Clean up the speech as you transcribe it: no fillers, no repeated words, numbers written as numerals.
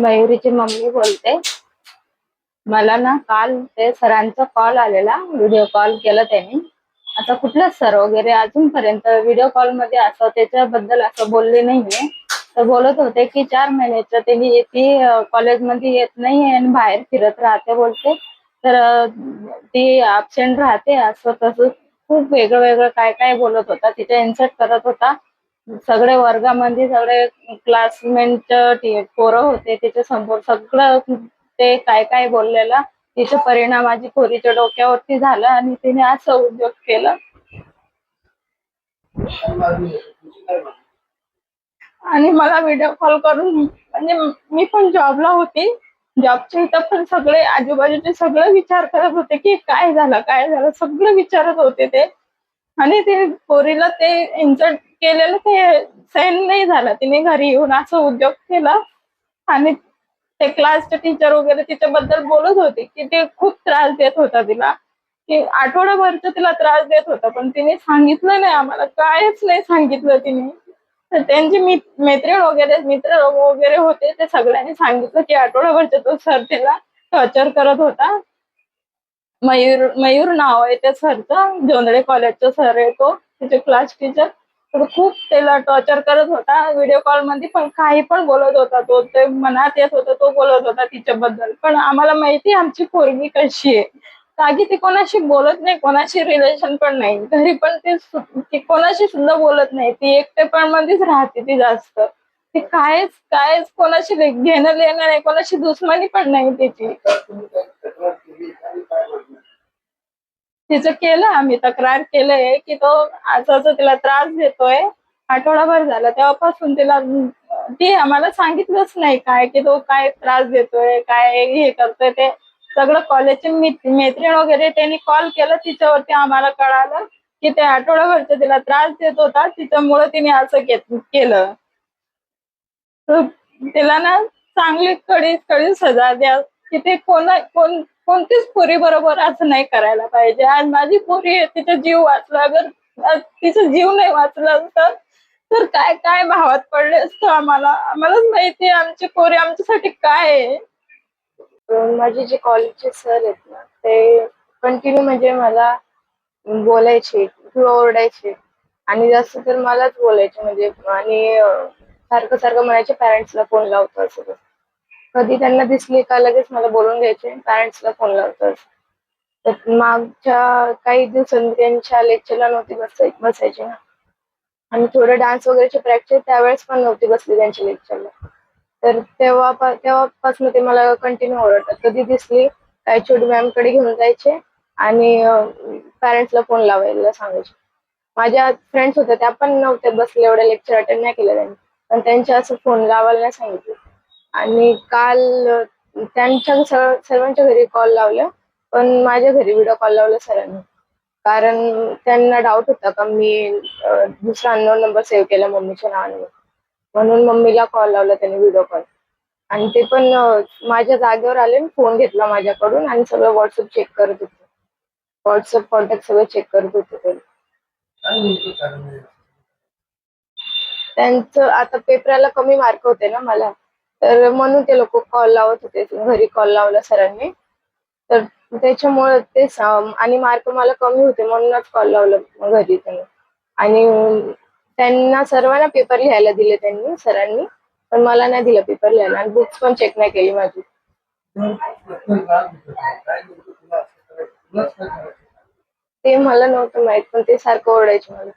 मयुरीची mummy बोलते. मला ना काल ते सरांचा कॉल आलेला, व्हिडिओ कॉल केला त्यांनी. आता कुठला सर वगैरे अजूनपर्यंत व्हिडिओ कॉल मध्ये असं त्याच्याबद्दल असं बोलले नाहीये. तर बोलत होते की 4 महिन्याच्या त्यांनी ती कॉलेजमध्ये येत नाही आणि बाहेर फिरत राहते बोलते. तर ती अबसेंट राहते असं तसं खूप वेगळं वेगळं काय काय बोलत होता. तिथे इन्सल्ट करत होता. सगळे वर्गामध्ये सगळे क्लासमेट पोरं होते त्याच्या समोर सगळं ते काय काय बोललेलं. तिचा परिणाम माझी पोरीच्या डोक्यावरती झाला आणि तिने असं उद्योग केलं. आणि मला व्हिडिओ कॉल करून म्हणजे मी पण जॉबला होती. जॉबच्या इथं पण सगळे आजूबाजूचे सगळे विचार करत होते की काय झालं काय झालं, सगळे विचारत होते ते. आणि ते पोरीला ते इन्सल्ट केलेलं ते सहन नाही झालं. तिने घरी येऊन असं उद्योग केला आणि ते क्लासचे टीचर वगैरे तिच्याबद्दल बोलत होते की ते खूप त्रास देत होता तिला, की आठवडाभरचा तिला त्रास देत होता. पण तिने सांगितलं नाही आम्हाला, कायच नाही सांगितलं तिने. तर त्यांचे मैत्रीण वगैरे मित्र वगैरे होते ते सगळ्यांनी सांगितलं की आठवडाभरचा तो सर तिला टॉर्चर करत होता. मयूर मयूर नाव आहे त्या सरचं, जोंधळे कॉलेजचा सर आहे तो, तिचे क्लास टीचर. तर खूप त्याला टॉर्चर करत होता व्हिडिओ कॉल मध्ये. पण काही पण बोलत होता तो, ते मनात येत होतं तो बोलत होता तिच्याबद्दल. पण आम्हाला माहिती आमची पोरगी कशी आहे, की ती कोणाशी बोलत नाही, कोणाशी रिलेशन पण नाही. घरी पण ती कोणाशी सुद्धा बोलत नाही. ती एकटेपण मध्येच राहते ती जास्त. ती कायच कायच कोणाशी घेणं देणं नाही, कोणाशी दुश्मनी पण नाही तिची. तिचं केलं आम्ही, तक्रार केलंय की तो असं तिला त्रास देतोय. आठवडाभर झाला तेव्हापासून तिला ती आम्हाला सांगितलंच नाही काय की तो काय त्रास देतोय, काय हे करतोय. ते सगळं कॉलेजचे मैत्रीण वगैरे त्यांनी कॉल केला तिच्यावरती, आम्हाला कळालं की ते आठवडाभरचा तिला त्रास देत होता, तिच्यामुळे तिने असं केलं. तर तिला ना चांगली कडी सजा द्या की ते कोणतीच पोरी बरोबर असं नाही करायला पाहिजे. आज माझी पोरी आहे, तिचा जीव वाचला. अगर तिचा जीव नाही वाचला तर काय काय भावात पडले असतं आम्हालाच माहिती आहे आमची पोरी आमच्यासाठी काय आहे. माझे जे कॉलेजचे सर आहेत ना ते कंटिन्यू म्हणजे मला बोलायचे किंवा ओरडायचे. आणि जास्त तर मलाच बोलायचे म्हणजे. आणि सारखं सारखं म्हणायचे पॅरेंट्सला फोन लावतो असं तसं. कधी त्यांना दिसली का लगेच मला बोलून घ्यायचे पॅरेंट्सला फोन लावतो असं. तर मागच्या काही दिवसांनी त्यांच्या लेक्चरला नव्हती बसायची ना. आणि थोडं डान्स वगैरेची प्रॅक्टिस त्यावेळेस पण नव्हती बसली त्यांच्या लेक्चरला. तर तेव्हापासून ते मला कंटिन्यू ओरडतात. कधी दिसली काय छोटी मॅमकडे घेऊन जायचे आणि पॅरेंट्सला फोन लावायला सांगायचे. माझ्या फ्रेंड्स होत्या त्या पण नव्हत्या बसल्या, एवढ्या लेक्चर अटेंड नाही केलं त्यांनी, पण त्यांच्या असं फोन लावायला नाही सांगितलं. आणि काल त्यांच्या सर्वांच्या घरी कॉल लावला, पण माझ्या घरी व्हिडिओ कॉल लावला सरांनी. कारण त्यांना डाऊट होता का मी दुसरा अननोन नंबर सेव्ह केला मम्मीच्या नावाने, म्हणून मम्मीला कॉल लावला त्यांनी व्हिडिओ कॉल. आणि ते पण माझ्या जागेवर आले, फोन घेतला माझ्याकडून आणि सगळं व्हॉट्सअप चेक करत होते. व्हॉट्सअप कॉन्टॅक्ट सगळं चेक करत होते ते. त्यांचं आता पेपराला कमी मार्क होते ना मला, तर म्हणून ते लोक कॉल लावत होते. घरी कॉल लावला सरांनी, तर त्याच्यामुळे ते आणि मार्क मला कमी होते म्हणूनच कॉल लावला घरी त्यांनी. आणि त्यांना सर्वांना पेपर लिहायला दिले त्यांनी सरांनी, पण मला नाही दिलं पेपर लिहायला. आणि बुक्स पण चेक नाही केली माझी. ते मला नव्हतं माहित, पण ते सारखं ओरडायचे मला.